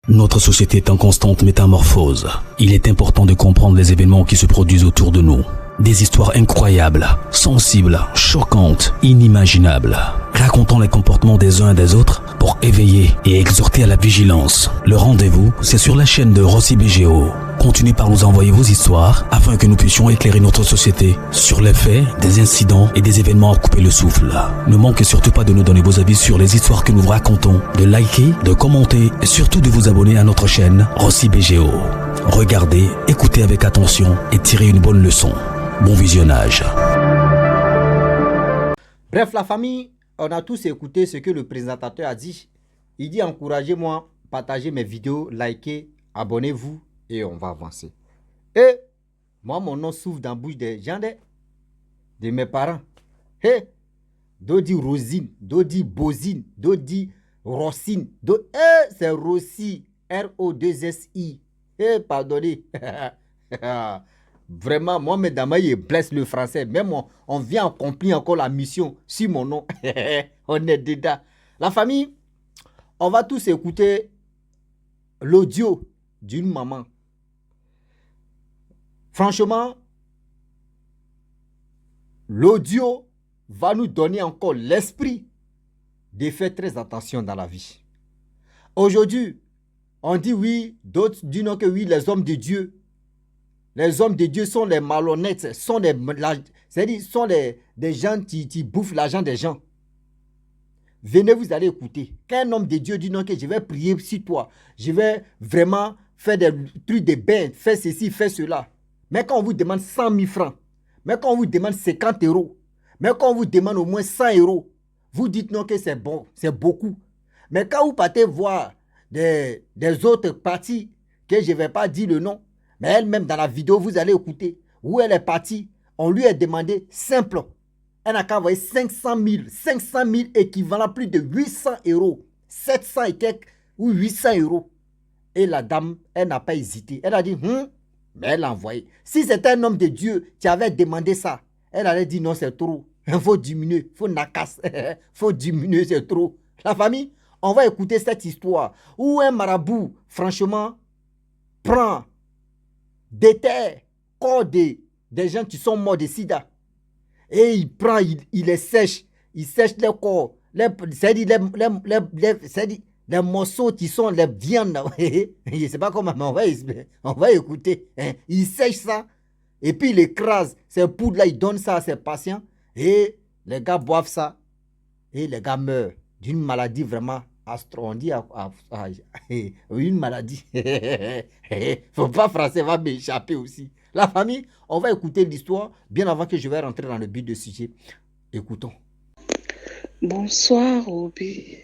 Notre société est en constante métamorphose. Il est important de comprendre les événements qui se produisent autour de nous. Des histoires incroyables, sensibles, choquantes, inimaginables. Racontons les comportements des uns et des autres pour éveiller et exhorter à la vigilance. Le rendez-vous, c'est sur la chaîne de Rossi BGO. Continuez par nous envoyer vos histoires afin que nous puissions éclairer notre société sur les faits, des incidents et des événements à couper le souffle. Ne manquez surtout pas de nous donner vos avis sur les histoires que nous vous racontons, de liker, de commenter et surtout de vous abonner à notre chaîne Rossi BGO. Regardez, écoutez avec attention et tirez une bonne leçon. Bon visionnage. Bref, la famille, on a tous écouté ce que le présentateur a dit. Il dit encouragez-moi, partagez mes vidéos, likez, abonnez-vous et on va avancer. Et moi, mon nom s'ouvre dans la bouche des gens de mes parents. Hey, Dodi Rosine, Dodi Bozine, Dodi Rossine, c'est Rossi, R-O-2-S-I. Pardonnez. Vraiment, moi, mes dames, il blesse le français. Même on vient accomplir encore la mission sur mon nom. On est dedans. La famille, on va tous écouter l'audio d'une maman. Franchement, l'audio va nous donner encore l'esprit de faire très attention dans la vie. Aujourd'hui, on dit oui, d'autres disent non que oui, les hommes de Dieu. Les hommes de Dieu sont les malhonnêtes, sont des gens qui bouffent l'argent des gens. Venez, vous allez écouter. Qu'un homme de Dieu dit non, que je vais prier sur toi. Je vais vraiment faire des trucs de bain, faire ceci, faire cela. Mais quand on vous demande 100 000 francs, mais quand on vous demande 50 euros, mais quand on vous demande au moins 100 euros, vous dites non que c'est bon, c'est beaucoup. Mais quand vous partez voir des autres parties, que je ne vais pas dire le nom, mais elle-même dans la vidéo, vous allez écouter où elle est partie. On lui a demandé simple. Elle n'a qu'à envoyer 500 000 équivalent plus de 800 euros. 700 et quelques ou 800 euros. Et la dame, elle n'a pas hésité. Elle a dit, mais elle l'a envoyé. Si c'était un homme de Dieu qui avait demandé ça, elle allait dire non, c'est trop. Il faut diminuer, il faut nacasse. Il faut diminuer, c'est trop. La famille, on va écouter cette histoire où un marabout, franchement, prend des terres, corps des gens qui sont morts de sida. Et il prend, il les sèche. Il sèche les corps. C'est-à-dire les morceaux qui sont les viandes. Je ne sais pas comment, mais on va écouter. Il sèche ça. Et puis il écrase ces poudres-là. Il donne ça à ses patients. Et les gars boivent ça. Et les gars meurent d'une maladie vraiment on dit une maladie. Faut pas français va m'échapper aussi. La famille, on va écouter l'histoire bien avant que je vais rentrer dans le but de sujet. Écoutons. Bonsoir Obi.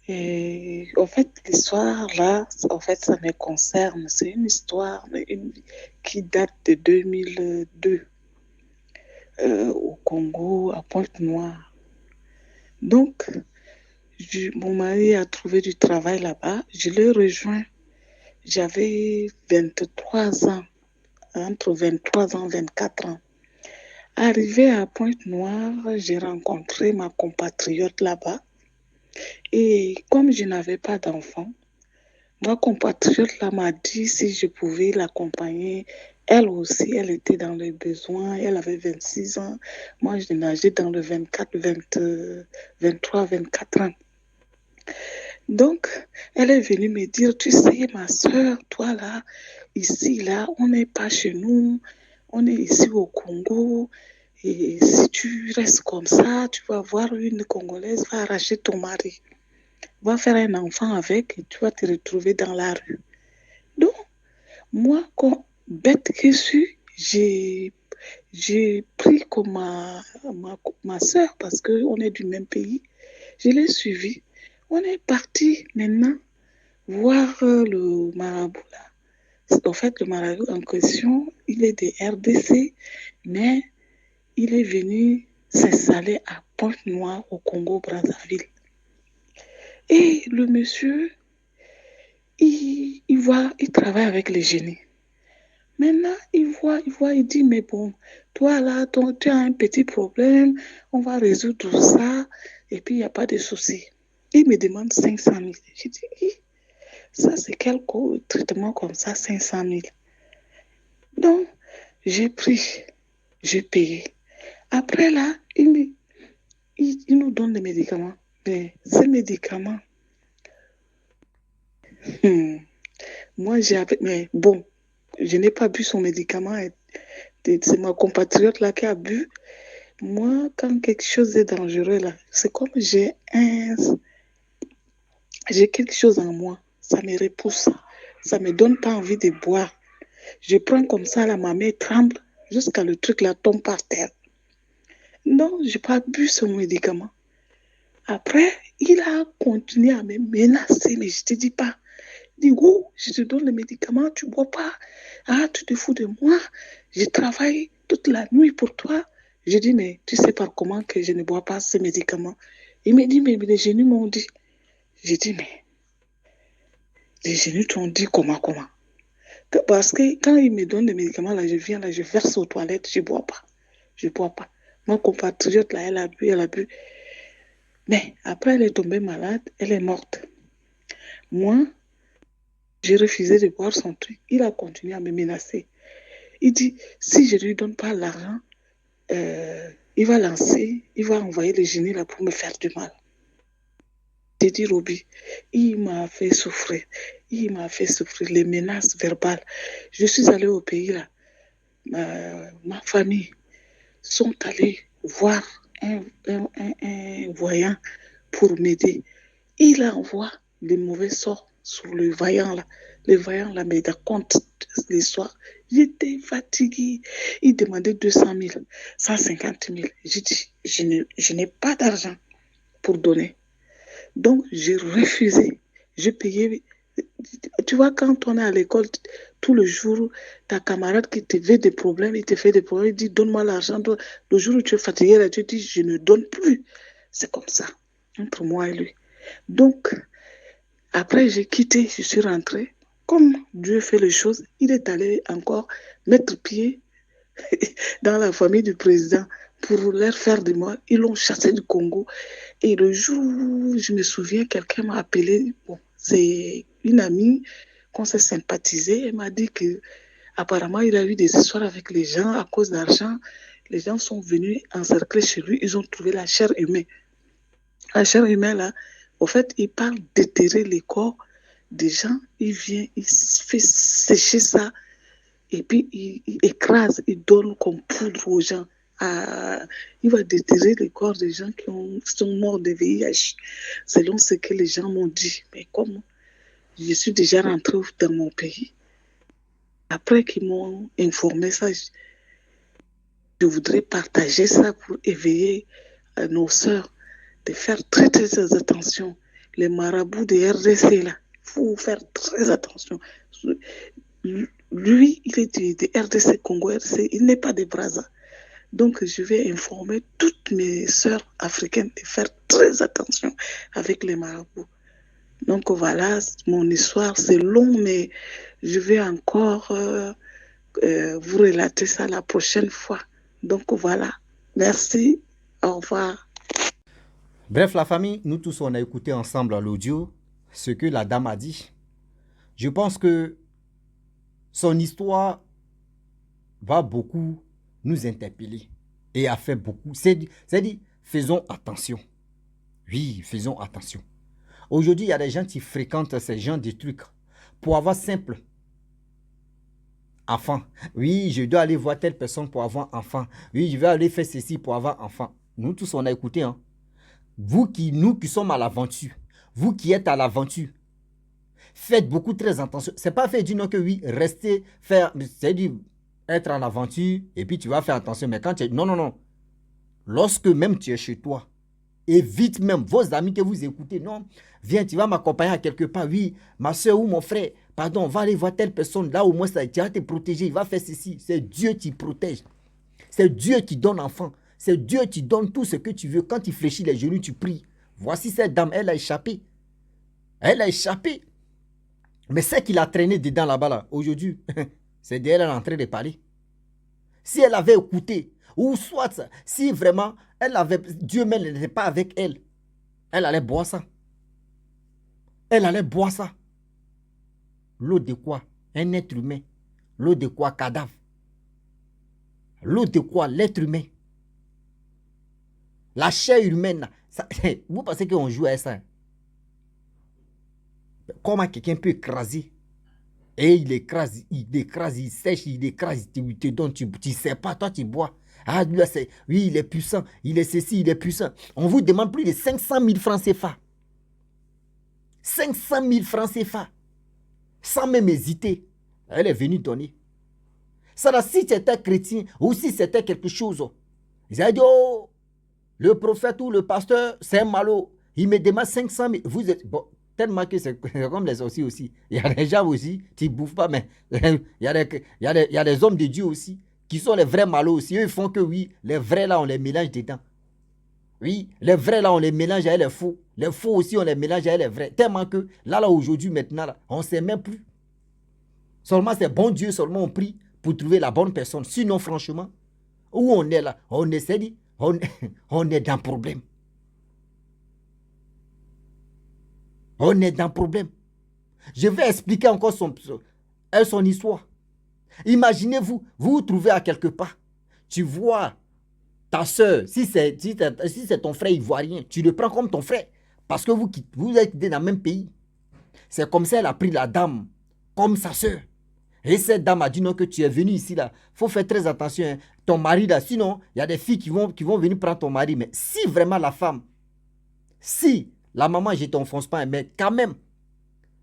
Et en fait, l'histoire là, en fait, ça me concerne. C'est une histoire qui date de 2002 au Congo, à Pointe-Noire. Donc, mon mari a trouvé du travail là-bas. Je l'ai rejoint. J'avais 23 ans, entre 23 ans et 24 ans. Arrivé à Pointe-Noire, j'ai rencontré ma compatriote là-bas. Et comme je n'avais pas d'enfant, ma compatriote là m'a dit si je pouvais l'accompagner. Elle aussi, elle était dans les besoins. Elle avait 26 ans. Moi, je nageais dans le 23, 24 ans. Donc, elle est venue me dire, tu sais, ma soeur, toi là, ici, là, on n'est pas chez nous, on est ici au Congo, et si tu restes comme ça, tu vas voir une Congolaise va arracher ton mari, va faire un enfant avec, et tu vas te retrouver dans la rue. Donc, moi, comme bête que je suis, j'ai pris comme ma soeur, parce qu'on est du même pays, je l'ai suivie. On est parti maintenant voir le marabout là. En fait, le marabout en question, il est de RDC, mais il est venu s'installer à Pointe-Noire au Congo-Brazzaville. Et le monsieur, il travaille avec les génies. Maintenant, il dit, mais bon, toi là, tu as un petit problème, on va résoudre tout ça, et puis il n'y a pas de souci. Il me demande 500 000. Je dis, Ça, c'est quel traitement comme ça, 500 000. Donc, j'ai pris, j'ai payé. Après là, il nous donne des médicaments. Mais ces médicaments, moi, mais bon, je n'ai pas bu son médicament. C'est ma compatriote là qui a bu. Moi, quand quelque chose est dangereux là, c'est comme j'ai quelque chose en moi. Ça me repousse. Ça me donne pas envie de boire. Je prends comme ça, là, ma main tremble jusqu'à le truc là tombe par terre. Non, je n'ai pas bu ce médicament. Après, il a continué à me menacer, mais je ne te dis pas. Il dit, oh, je te donne le médicament, tu ne bois pas. Ah, tu te fous de moi. Je travaille toute la nuit pour toi. Je dis, mais tu sais par comment que je ne bois pas ce médicament? Il me dit, mais les genoux m'ont dit. Je dis, mais les genoux t'ont dit comment? Parce que quand il me donne des médicaments, là, je viens, là, je verse aux toilettes, je ne bois pas. Je ne bois pas. Mon compatriote, là, elle a bu. Mais après, elle est tombée malade, elle est morte. Moi, j'ai refusé de boire son truc. Il a continué à me menacer. Il dit, si je ne lui donne pas l'argent, il va envoyer les génies là pour me faire du mal. J'ai dit, Roby, il m'a fait souffrir. Les menaces verbales. Je suis allée au pays là. Ma famille sont allés voir un voyant pour m'aider. Il envoie les mauvais sorts sur le vaillant là. Le vaillant là me raconte les soirs. J'étais fatiguée. Il demandait 200 000, 150 000. J'ai dit, je n'ai pas d'argent pour donner. Donc, j'ai refusé. J'ai payé. Tu vois, quand on est à l'école, tout le jour, ta camarade qui te fait des problèmes, il dit, donne-moi l'argent. Le jour où tu es fatigué, là, tu dis, je ne donne plus. C'est comme ça, entre moi et lui. Donc, après, j'ai quitté, je suis rentrée. Comme Dieu fait les choses, il est allé encore mettre pied dans la famille du président pour leur faire de moi. Ils l'ont chassé du Congo. Et le jour où je me souviens, quelqu'un m'a appelé. Bon, c'est une amie qu'on s'est sympathisé. Elle m'a dit que apparemment, il a eu des histoires avec les gens à cause d'argent. Les gens sont venus encercler chez lui. Ils ont trouvé la chair humaine. La chair humaine, là, au fait, il parle d'éterrer les corps des gens. Il vient, il fait sécher ça. Et puis, il écrase, il donne comme poudre aux gens. Il va déterrer les corps des gens qui sont morts de VIH, selon ce que les gens m'ont dit. Mais comme je suis déjà rentrée dans mon pays, après qu'ils m'ont informé ça, je voudrais partager ça pour éveiller nos sœurs, de faire très, très attention. Les marabouts de RDC, là, il faut faire très attention. Lui, il est de RDC, Congo, RDC, il n'est pas de Brazza. Donc, je vais informer toutes mes sœurs africaines de faire très attention avec les marabouts. Donc, voilà, mon histoire, c'est long, mais je vais encore vous relater ça la prochaine fois. Donc, voilà. Merci. Au revoir. Bref, la famille, nous tous, on a écouté ensemble l'audio, ce que la dame a dit. Je pense que son histoire va beaucoup nous interpeller et a fait beaucoup. C'est-à-dire, faisons attention. Oui, faisons attention. Aujourd'hui, il y a des gens qui fréquentent ces gens de trucs pour avoir simple enfant. Oui, je dois aller voir telle personne pour avoir enfant. Oui, je vais aller faire ceci pour avoir enfant. Nous tous, on a écouté. Hein. Nous qui sommes à l'aventure, vous qui êtes à l'aventure, faites beaucoup très attention. C'est pas fait dire non que oui, rester, faire, c'est-à-dire être en aventure et puis tu vas faire attention. Mais quand tu es... Non. Lorsque même tu es chez toi, évite même vos amis que vous écoutez. Non, viens, tu vas m'accompagner à quelque part. Oui, ma soeur ou mon frère, pardon, va aller voir telle personne. Là, au moins, ça, tu vas te protéger. Il va faire ceci. C'est Dieu qui protège. C'est Dieu qui donne enfant. C'est Dieu qui donne tout ce que tu veux. Quand tu fléchis les genoux, tu pries. Voici cette dame, elle a échappé. Elle a échappé. Mais c'est qu'il a traîné dedans là-bas, là, aujourd'hui, c'est d'elle elle est en train de parler. Si elle avait écouté, ou soit, si vraiment, elle avait, Dieu même n'était pas avec elle, elle allait boire ça. Elle allait boire ça. L'eau de quoi? Un être humain. L'eau de quoi? Cadavre. L'eau de quoi? L'être humain. La chair humaine, ça, vous pensez qu'on joue à ça? Comment quelqu'un peut écraser? Et il écrase, il sèche, il écrase, il te donne, tu ne sais pas, toi tu bois. Ah, lui, là, oui, il est puissant, il est ceci, il est puissant. On vous demande plus de 500 000 francs CFA. 500 000 francs CFA. Sans même hésiter. Elle est venue donner. Ça là, si c'était chrétien, ou si c'était quelque chose, ils avaient dit, oh, le prophète ou le pasteur, c'est un malot. Il me demande 500 000. Vous êtes, bon, tellement que c'est comme les sorciers aussi. Il y a des gens aussi qui ne bouffent pas, mais il y a des hommes de Dieu aussi qui sont les vrais malots aussi. Eux, ils font que oui, les vrais là, on les mélange dedans. Oui, les vrais là, on les mélange avec les faux. Les faux aussi, on les mélange avec les vrais. Tellement que là aujourd'hui, maintenant, là, on ne sait même plus. Seulement, c'est bon Dieu, seulement on prie pour trouver la bonne personne. Sinon, franchement, où on est là, on essaie de, on est dans le problème. On est dans le problème. Je vais expliquer encore son histoire. Imaginez-vous, vous vous trouvez à quelque part. Tu vois ta soeur, si c'est ton frère ivoirien, tu le prends comme ton frère. Parce que vous êtes dans le même pays. C'est comme ça qu'elle a pris la dame comme sa soeur. Et cette dame a dit non, que tu es venu ici là. Il faut faire très attention. Hein. Ton mari là, sinon, il y a des filles qui vont venir prendre ton mari. Mais si vraiment la femme, si la maman, je ne t'enfonce pas, mais quand même,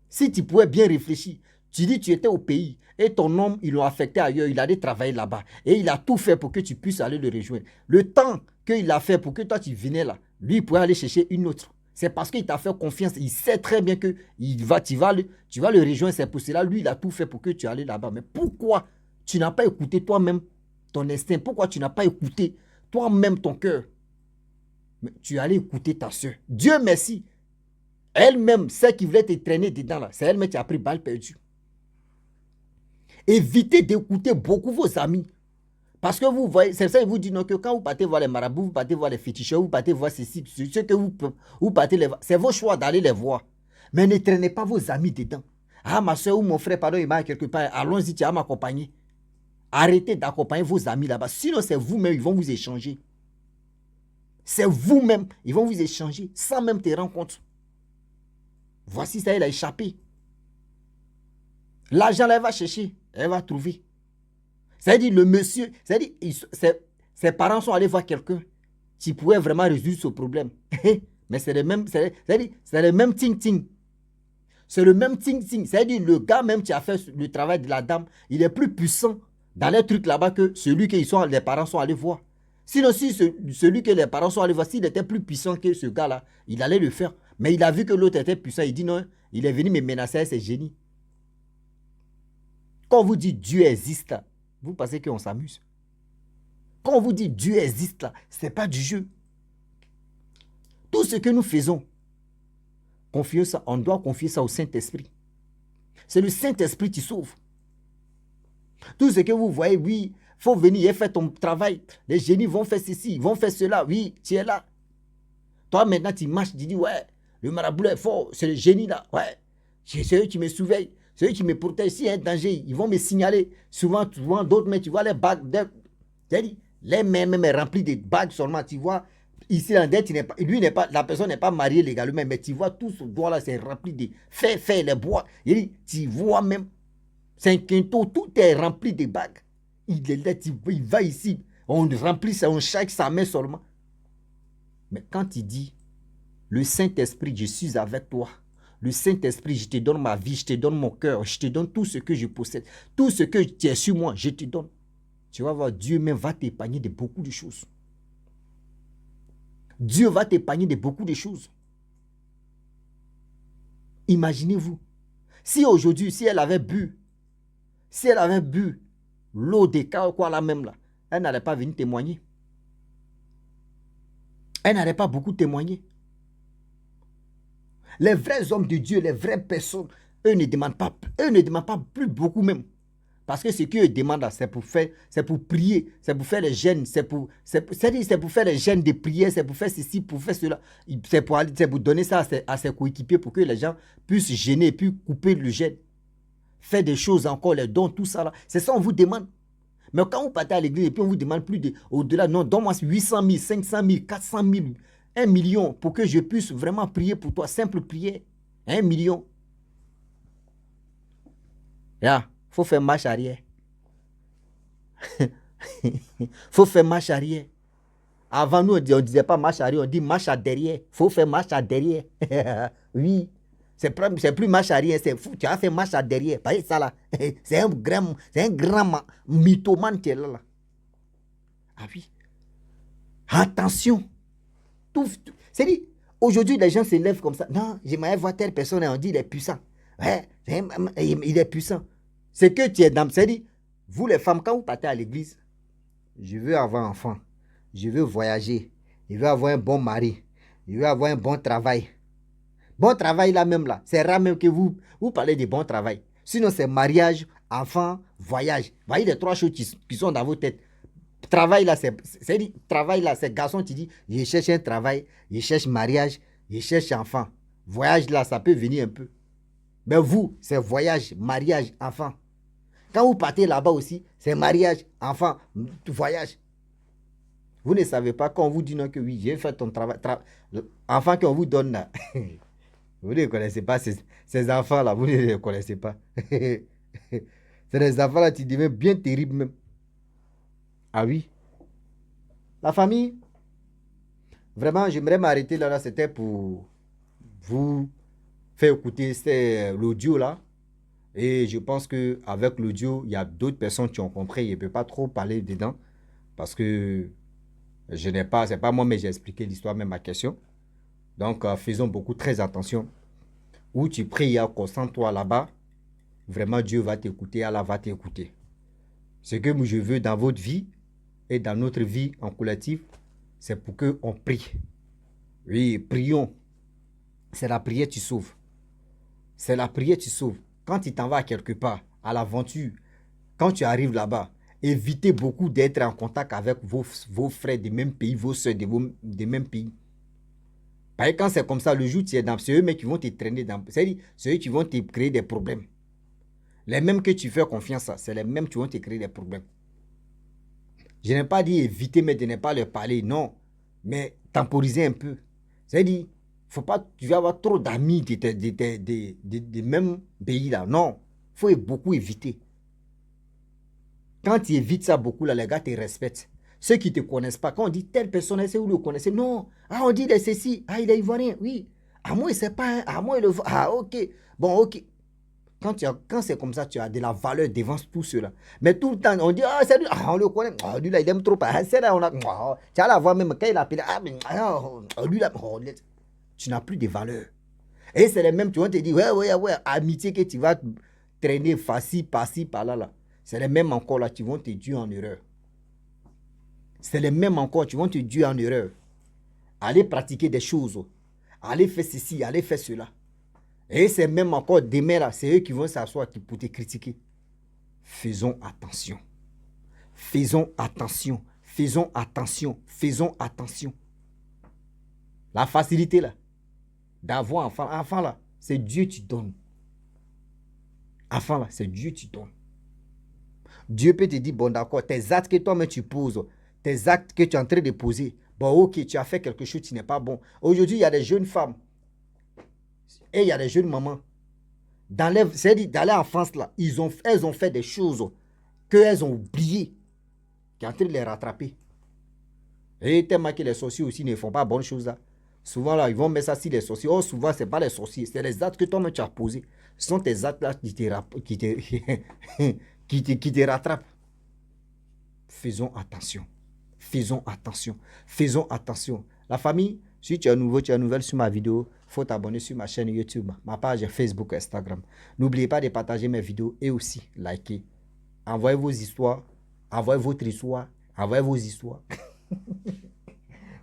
si tu pouvais bien réfléchir, tu dis tu étais au pays et ton homme, ils l'ont affecté ailleurs, il allait travailler là-bas. Et il a tout fait pour que tu puisses aller le rejoindre. Le temps qu'il a fait pour que toi tu venais là, lui, il pouvait aller chercher une autre. C'est parce qu'il t'a fait confiance. Il sait très bien que tu vas le rejoindre. C'est pour cela, lui, il a tout fait pour que tu ailles là-bas. Mais pourquoi tu n'as pas écouté toi-même ton instinct? Pourquoi tu n'as pas écouté toi-même ton cœur? Mais tu allais écouter ta soeur. Dieu merci. Elle-même, celle qui voulait te traîner dedans, là, c'est elle-même qui a pris balle perdue. Évitez d'écouter beaucoup vos amis. Parce que vous voyez, c'est ça, ils vous disent non, que quand vous partez voir les marabouts, vous partez voir les féticheurs, vous partez voir ceci, ce que vous partez les voir. C'est vos choix d'aller les voir. Mais ne traînez pas vos amis dedans. Ah, ma soeur ou mon frère, pardon, il m'a quelque part, allons-y, tu vas m'accompagner. Arrêtez d'accompagner vos amis là-bas. Sinon, c'est vous-même, ils vont vous échanger. C'est vous-même, ils vont vous échanger sans même te rendre compte. Voici ça, il a échappé. L'argent, là, elle va chercher, elle va trouver. C'est-à-dire, le monsieur, c'est-à-dire, ses parents sont allés voir quelqu'un qui pouvait vraiment résoudre ce problème. Mais c'est le même, c'est-à-dire, c'est le même ting-ting. C'est le même ting-ting. C'est-à-dire, le gars même qui a fait le travail de la dame, il est plus puissant dans les trucs là-bas que celui que les parents sont allés voir. Sinon, si celui que les parents sont allés voir, s'il était plus puissant que ce gars-là, il allait le faire. Mais il a vu que l'autre était puissant. Il dit non, il est venu me menacer, c'est génie. Quand on vous dit Dieu existe là, vous pensez qu'on s'amuse. Quand on vous dit Dieu existe là, ce n'est pas du jeu. Tout ce que nous faisons, on doit confier ça au Saint-Esprit. C'est le Saint-Esprit qui sauve. Tout ce que vous voyez, oui, il faut venir et faire ton travail. Les génies vont faire ceci, vont faire cela. Oui, tu es là. Toi, maintenant, tu marches, tu dis, ouais, le marabout est fort, c'est le génie là. Ouais, c'est eux qui me surveillent. C'est eux qui me protègent. S'il y a un danger, ils vont me signaler. Souvent d'autres, mais tu vois les bagues. Les mains même remplies de bagues seulement. Tu vois, ici, la personne n'est pas mariée légalement, mais tu vois, tout ce doigt-là, c'est rempli de fer, les bois. Tu vois même, c'est un quinto, tout est rempli de bagues. Il va ici, on remplit ça, on chaque sa main seulement. Mais quand il dit, le Saint-Esprit, je suis avec toi. Le Saint-Esprit, je te donne ma vie, je te donne mon cœur, je te donne tout ce que je possède. Tout ce que tu es sur moi, je te donne. Tu vas voir, Dieu même va t'épargner de beaucoup de choses. Dieu va t'épargner de beaucoup de choses. Imaginez-vous, si aujourd'hui, si elle avait bu l'eau des cas, quoi là même là, elle n'allait pas venir témoigner. Elle n'allait pas beaucoup témoigner. Les vrais hommes de Dieu, les vraies personnes, eux ne demandent pas plus beaucoup même. Parce que ce qu'eux demandent, c'est pour prier, c'est pour faire les jeûnes, c'est pour faire les jeûnes de prière, c'est pour faire ceci, pour faire cela. C'est pour donner ça à ses coéquipiers pour que les gens puissent jeûner et puis couper le jeûne. faire des choses encore, les dons, tout ça là. C'est ça on vous demande. Mais quand vous partez à l'église et puis on vous demande plus de, au-delà, non, donne-moi 800 000, 500 000, 400 000, 1 million pour que je puisse vraiment prier pour toi. Simple prière. 1 million. Là, il faut faire marche arrière. Faut faire marche arrière. Avant nous, on ne disait pas marche arrière, on dit marche à derrière. Faut faire marche à derrière. Oui. C'est plus marche arrière, c'est fou. Tu as fait marche à derrière. Pas ça là. C'est un grand mythomane qui est là. Ah oui. Attention. C'est-à-dire, aujourd'hui, les gens se lèvent comme ça. Non, j'aimerais voir telle personne et on dit il est puissant. Ouais, il est puissant. C'est que tu es dans. C'est-à-dire, vous les femmes, quand vous partez à l'église, je veux avoir un enfant. Je veux voyager. Je veux avoir un bon mari. Je veux avoir un bon travail. Bon travail là même là. C'est rare même que vous parlez de bon travail. Sinon, c'est mariage, enfant, voyage. Vous voyez les trois choses qui sont dans vos têtes. Travail là, c'est garçon qui dit, je cherche un travail, je cherche mariage, je cherche enfant. Voyage là, ça peut venir un peu. Mais vous, c'est voyage, mariage, enfant. Quand vous partez là-bas aussi, c'est mariage, enfant, voyage. Vous ne savez pas quand on vous dit non que oui, j'ai fait ton travail. Enfant qu'on vous donne là. Vous ne connaissez pas ces enfants-là, vous ne les connaissez pas. C'est des enfants-là qui deviennent bien terribles même. Ah oui. La famille, vraiment, j'aimerais m'arrêter là, c'était pour vous faire écouter l'audio là. Et je pense qu'avec l'audio, il y a d'autres personnes qui ont compris. Je ne peux pas trop parler dedans parce que c'est pas moi, mais j'ai expliqué l'histoire, même ma question. Donc, faisons beaucoup très attention. Où tu pries, concentre-toi là-bas. Vraiment, Dieu va t'écouter, Allah va t'écouter. Ce que je veux dans votre vie et dans notre vie en collectif, c'est pour qu'on prie. Oui, prions. C'est la prière qui sauve. C'est la prière qui sauve. Quand tu t'en vas quelque part, à l'aventure, quand tu arrives là-bas, évitez beaucoup d'être en contact avec vos frères des mêmes pays, vos soeurs des mêmes pays. Parce que quand c'est comme ça, le jour où tu es dans, c'est eux qui vont te traîner dans. C'est-à-dire, c'est eux qui vont te créer des problèmes. Les mêmes que tu fais confiance à, c'est les mêmes qui vont te créer des problèmes. Je n'ai pas dit éviter, mais de ne pas leur parler, non. Mais temporiser un peu. C'est-à-dire, faut pas, tu vas avoir trop d'amis des mêmes pays là. Non, il faut beaucoup éviter. Quand tu évites ça beaucoup, là, les gars te respectent. Ceux qui ne te connaissent pas, quand on dit telle personne, est-ce que vous le connaissez? Non. Ah, on dit il est ceci. Ah, il est ivoirien. Oui. Ah, moi, il ne sait pas. Ah, moi, il le voit. Ah, ok. Bon, ok. Quand c'est comme ça, tu as de la valeur devant tout cela. Mais tout le temps, on dit, ah, c'est lui. Ah, on le connaît. Ah, lui, là, il aime trop. Ah, c'est là, on a. Ah, tu as la voix même quand il appelle. Ah, mais lui, là, tu n'as plus de valeur. Et c'est les mêmes, tu vas te dire, ouais, amitié que tu vas traîner facile, par-ci, par-là, là. C'est les mêmes encore là qui vont te durer en erreur. C'est les mêmes encore qui vont te durer en erreur. Allez pratiquer des choses. Allez faire ceci, allez faire cela. Et c'est même encore demain là, c'est eux qui vont s'asseoir pour te critiquer. Faisons attention. Faisons attention. Faisons attention. Faisons attention. La facilité là, d'avoir enfant. Enfant là, c'est Dieu qui donne. Enfant là, c'est Dieu qui donne. Dieu peut te dire, bon d'accord, tes actes que toi-même tu poses, tes actes que tu es en train de poser, bon ok, tu as fait quelque chose qui n'est pas bon. Aujourd'hui, il y a des jeunes femmes et il y a des jeunes mamans. C'est-à-dire, dans leur enfance, là, elles ont fait des choses qu'elles ont oubliées, qui est en train de les rattraper. Et tellement que les sorciers aussi ne font pas bonnes choses là. Souvent là, ils vont mettre ça sur les sorciers. Oh, souvent, ce n'est pas les sorciers, c'est les actes que toi-même tu as posés. Ce sont tes actes là qui te rattrapent. Faisons attention. Faisons attention. Faisons attention. La famille, si tu es nouveau, tu es nouvelle sur ma vidéo, il faut t'abonner sur ma chaîne YouTube, ma page Facebook, Instagram. N'oubliez pas de partager mes vidéos et aussi liker. Envoyez vos histoires. Envoyez votre histoire. Envoyez vos histoires.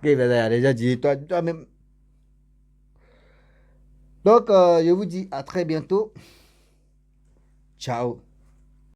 Déjà dit toi-même. Donc, je vous dis à très bientôt. Ciao.